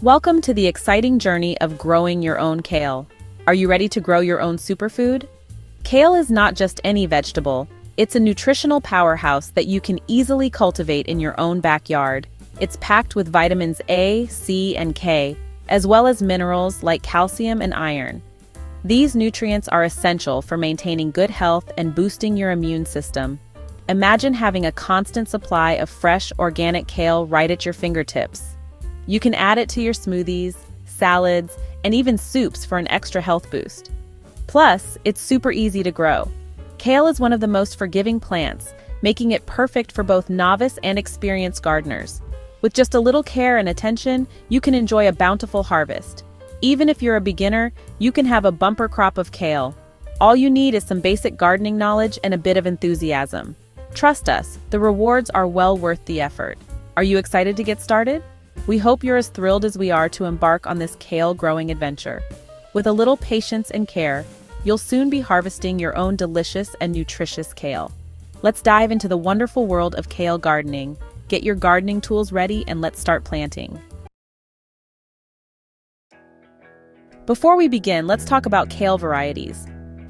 Welcome to the exciting journey of growing your own kale. Are you ready to grow your own superfood? Kale is not just any vegetable, it's a nutritional powerhouse that you can easily cultivate in your own backyard. It's packed with vitamins A, C, and K, as well as minerals like calcium and iron. These nutrients are essential for maintaining good health and boosting your immune system. Imagine having a constant supply of fresh, organic kale right at your fingertips. You can add it to your smoothies, salads, and even soups for an extra health boost. Plus, it's super easy to grow. Kale is one of the most forgiving plants, making it perfect for both novice and experienced gardeners. With just a little care and attention, you can enjoy a bountiful harvest. Even if you're a beginner, you can have a bumper crop of kale. All you need is some basic gardening knowledge and a bit of enthusiasm. Trust us, the rewards are well worth the effort. Are you excited to get started? We hope you're as thrilled as we are to embark on this kale growing adventure. With a little patience and care, you'll soon be harvesting your own delicious and nutritious kale. Let's dive into the wonderful world of kale gardening. Get your gardening tools ready and let's start planting. Before we begin, let's talk about kale varieties.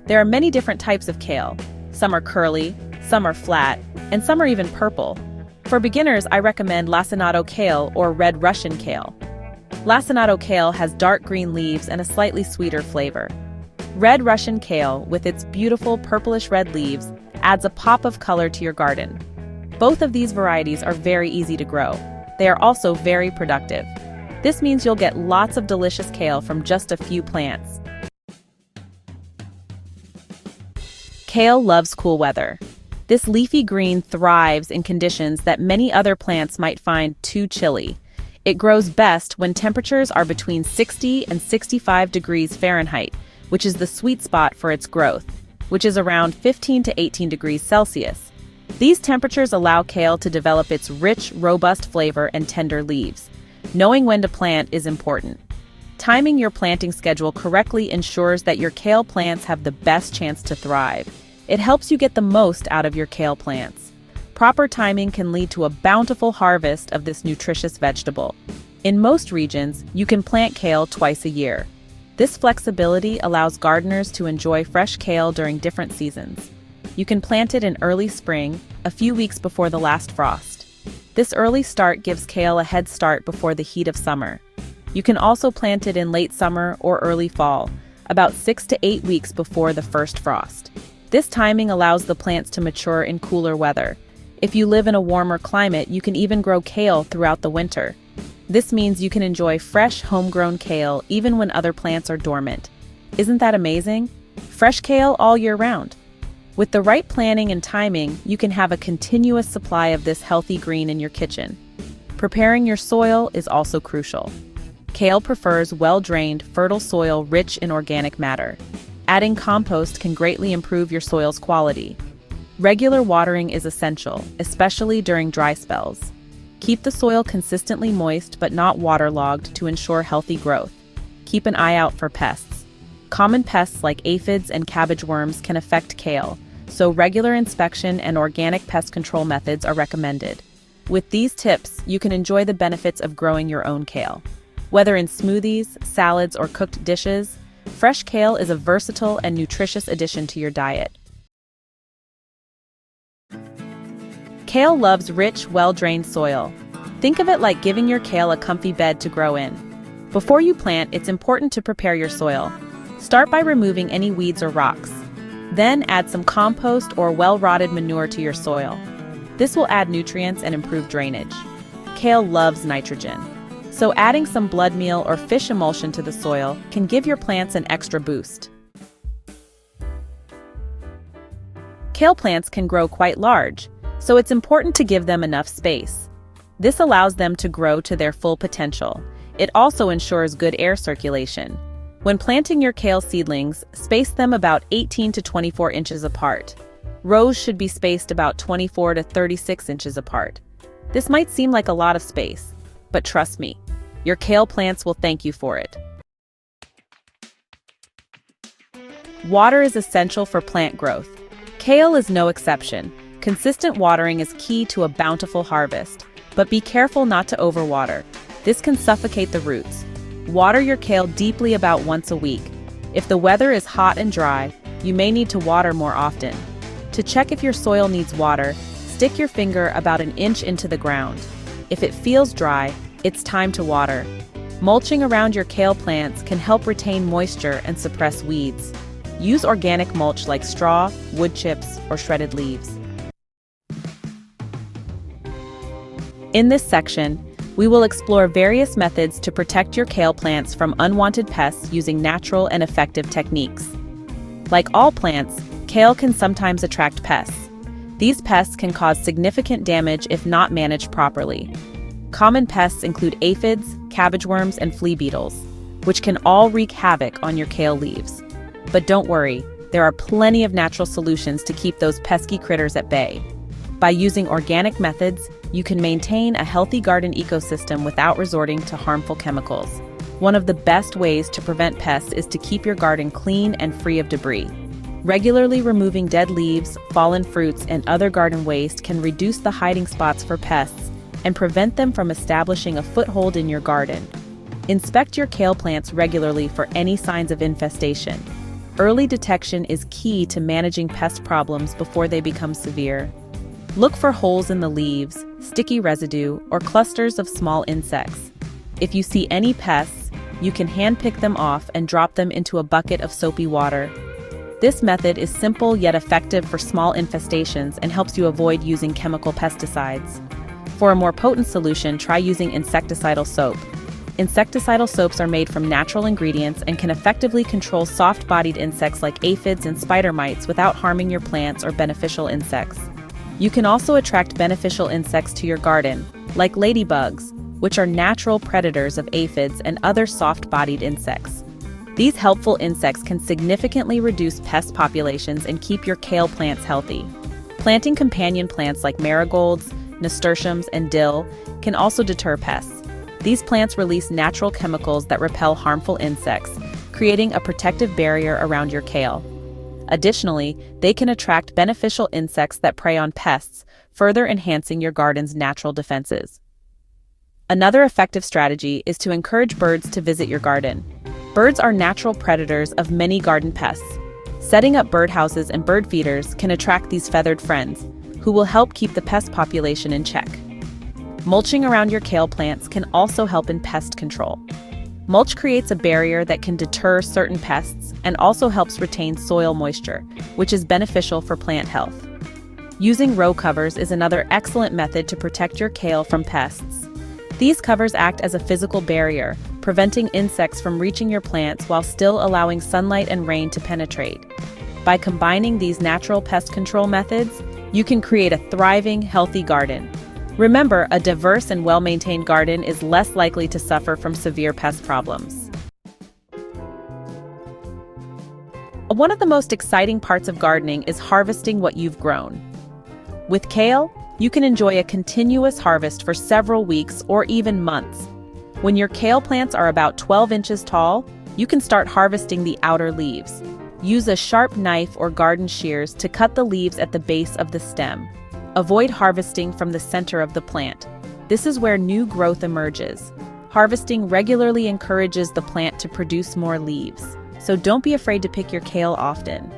There are many different types of kale. Some are curly, some are flat, and some are even purple. For beginners, I recommend Lacinato kale or Red Russian kale. Lacinato kale has dark green leaves and a slightly sweeter flavor. Red Russian kale, with its beautiful purplish red leaves, adds a pop of color to your garden. Both of these varieties are very easy to grow. They are also very productive. This means you'll get lots of delicious kale from just a few plants. Kale loves cool weather. This leafy green thrives in conditions that many other plants might find too chilly. It grows best when temperatures are between 60 and 65 degrees Fahrenheit, which is the sweet spot for its growth, which is around 15 to 18 degrees Celsius. These temperatures allow kale to develop its rich, robust flavor and tender leaves. Knowing when to plant is important. Timing your planting schedule correctly ensures that your kale plants have the best chance to thrive. It helps you get the most out of your kale plants. Proper timing can lead to a bountiful harvest of this nutritious vegetable. In most regions, you can plant kale twice a year. This flexibility allows gardeners to enjoy fresh kale during different seasons. You can plant it in early spring, a few weeks before the last frost. This early start gives kale a head start before the heat of summer. You can also plant it in late summer or early fall, about 6 to 8 weeks before the first frost. This timing allows the plants to mature in cooler weather. If you live in a warmer climate, you can even grow kale throughout the winter. This means you can enjoy fresh, homegrown kale even when other plants are dormant. Isn't that amazing? Fresh kale all year round. With the right planning and timing, you can have a continuous supply of this healthy green in your kitchen. Preparing your soil is also crucial. Kale prefers well-drained, fertile soil rich in organic matter. Adding compost can greatly improve your soil's quality. Regular watering is essential, especially during dry spells. Keep the soil consistently moist but not waterlogged to ensure healthy growth. Keep an eye out for pests. Common pests like aphids and cabbage worms can affect kale, so regular inspection and organic pest control methods are recommended. With these tips, you can enjoy the benefits of growing your own kale. Whether in smoothies, salads, or cooked dishes, fresh kale is a versatile and nutritious addition to your diet. Kale loves rich, well-drained soil. Think of it like giving your kale a comfy bed to grow in. Before you plant, it's important to prepare your soil. Start by removing any weeds or rocks. Then add some compost or well-rotted manure to your soil. This will add nutrients and improve drainage. Kale loves nitrogen, so adding some blood meal or fish emulsion to the soil can give your plants an extra boost. Kale plants can grow quite large, so it's important to give them enough space. This allows them to grow to their full potential. It also ensures good air circulation. When planting your kale seedlings, space them about 18 to 24 inches apart. Rows should be spaced about 24 to 36 inches apart. This might seem like a lot of space, but trust me, your kale plants will thank you for it. Water is essential for plant growth. Kale is no exception. Consistent watering is key to a bountiful harvest, but be careful not to overwater. This can suffocate the roots. Water your kale deeply about once a week. If the weather is hot and dry, you may need to water more often. To check if your soil needs water, stick your finger about an inch into the ground. If it feels dry, it's time to water. Mulching around your kale plants can help retain moisture and suppress weeds. Use organic mulch like straw, wood chips, or shredded leaves. In this section, we will explore various methods to protect your kale plants from unwanted pests using natural and effective techniques. Like all plants, kale can sometimes attract pests. These pests can cause significant damage if not managed properly. Common pests include aphids, cabbage worms, and flea beetles, which can all wreak havoc on your kale leaves. But don't worry, there are plenty of natural solutions to keep those pesky critters at bay. By using organic methods, you can maintain a healthy garden ecosystem without resorting to harmful chemicals. One of the best ways to prevent pests is to keep your garden clean and free of debris. Regularly removing dead leaves, fallen fruits, and other garden waste can reduce the hiding spots for pests and prevent them from establishing a foothold in your garden. Inspect your kale plants regularly for any signs of infestation. Early detection is key to managing pest problems before they become severe. Look for holes in the leaves, sticky residue, or clusters of small insects. If you see any pests, you can hand-pick them off and drop them into a bucket of soapy water. This method is simple yet effective for small infestations and helps you avoid using chemical pesticides. For a more potent solution, try using insecticidal soap. Insecticidal soaps are made from natural ingredients and can effectively control soft-bodied insects like aphids and spider mites without harming your plants or beneficial insects. You can also attract beneficial insects to your garden, like ladybugs, which are natural predators of aphids and other soft-bodied insects. These helpful insects can significantly reduce pest populations and keep your kale plants healthy. Planting companion plants like marigolds, nasturtiums, and dill can also deter pests. These plants release natural chemicals that repel harmful insects, creating a protective barrier around your kale. Additionally, they can attract beneficial insects that prey on pests, further enhancing your garden's natural defenses. Another effective strategy is to encourage birds to visit your garden. Birds are natural predators of many garden pests. Setting up birdhouses and bird feeders can attract these feathered friends, who will help keep the pest population in check. Mulching around your kale plants can also help in pest control. Mulch creates a barrier that can deter certain pests and also helps retain soil moisture, which is beneficial for plant health. Using row covers is another excellent method to protect your kale from pests. These covers act as a physical barrier, preventing insects from reaching your plants while still allowing sunlight and rain to penetrate. By combining these natural pest control methods, you can create a thriving, healthy garden. Remember, a diverse and well-maintained garden is less likely to suffer from severe pest problems. One of the most exciting parts of gardening is harvesting what you've grown. With kale, you can enjoy a continuous harvest for several weeks or even months. When your kale plants are about 12 inches tall, you can start harvesting the outer leaves. Use a sharp knife or garden shears to cut the leaves at the base of the stem. Avoid harvesting from the center of the plant. This is where new growth emerges. Harvesting regularly encourages the plant to produce more leaves, so don't be afraid to pick your kale often.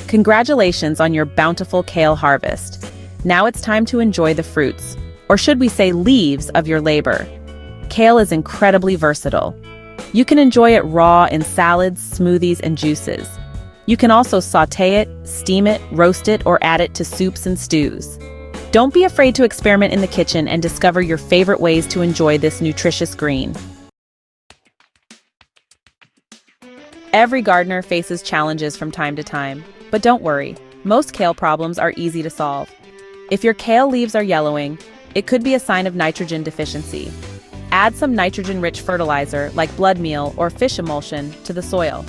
Congratulations on your bountiful kale harvest. Now it's time to enjoy the fruits, or should we say leaves, of your labor. Kale is incredibly versatile. You can enjoy it raw in salads, smoothies, and juices. You can also sauté it, steam it, roast it, or add it to soups and stews. Don't be afraid to experiment in the kitchen and discover your favorite ways to enjoy this nutritious green. Every gardener faces challenges from time to time, but don't worry, most kale problems are easy to solve. If your kale leaves are yellowing, it could be a sign of nitrogen deficiency. Add some nitrogen-rich fertilizer like blood meal or fish emulsion to the soil.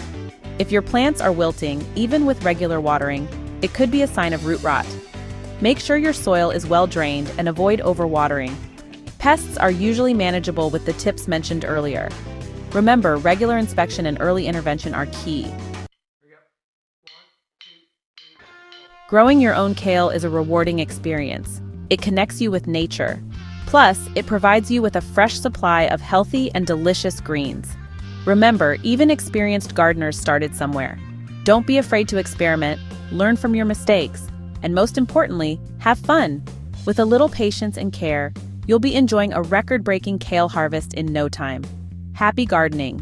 If your plants are wilting, even with regular watering, it could be a sign of root rot. Make sure your soil is well drained and avoid overwatering. Pests are usually manageable with the tips mentioned earlier. Remember, regular inspection and early intervention are key. Growing your own kale is a rewarding experience. It connects you with nature. Plus, it provides you with a fresh supply of healthy and delicious greens. Remember, even experienced gardeners started somewhere. Don't be afraid to experiment, learn from your mistakes, and most importantly, have fun. With a little patience and care, you'll be enjoying a record-breaking kale harvest in no time. Happy gardening!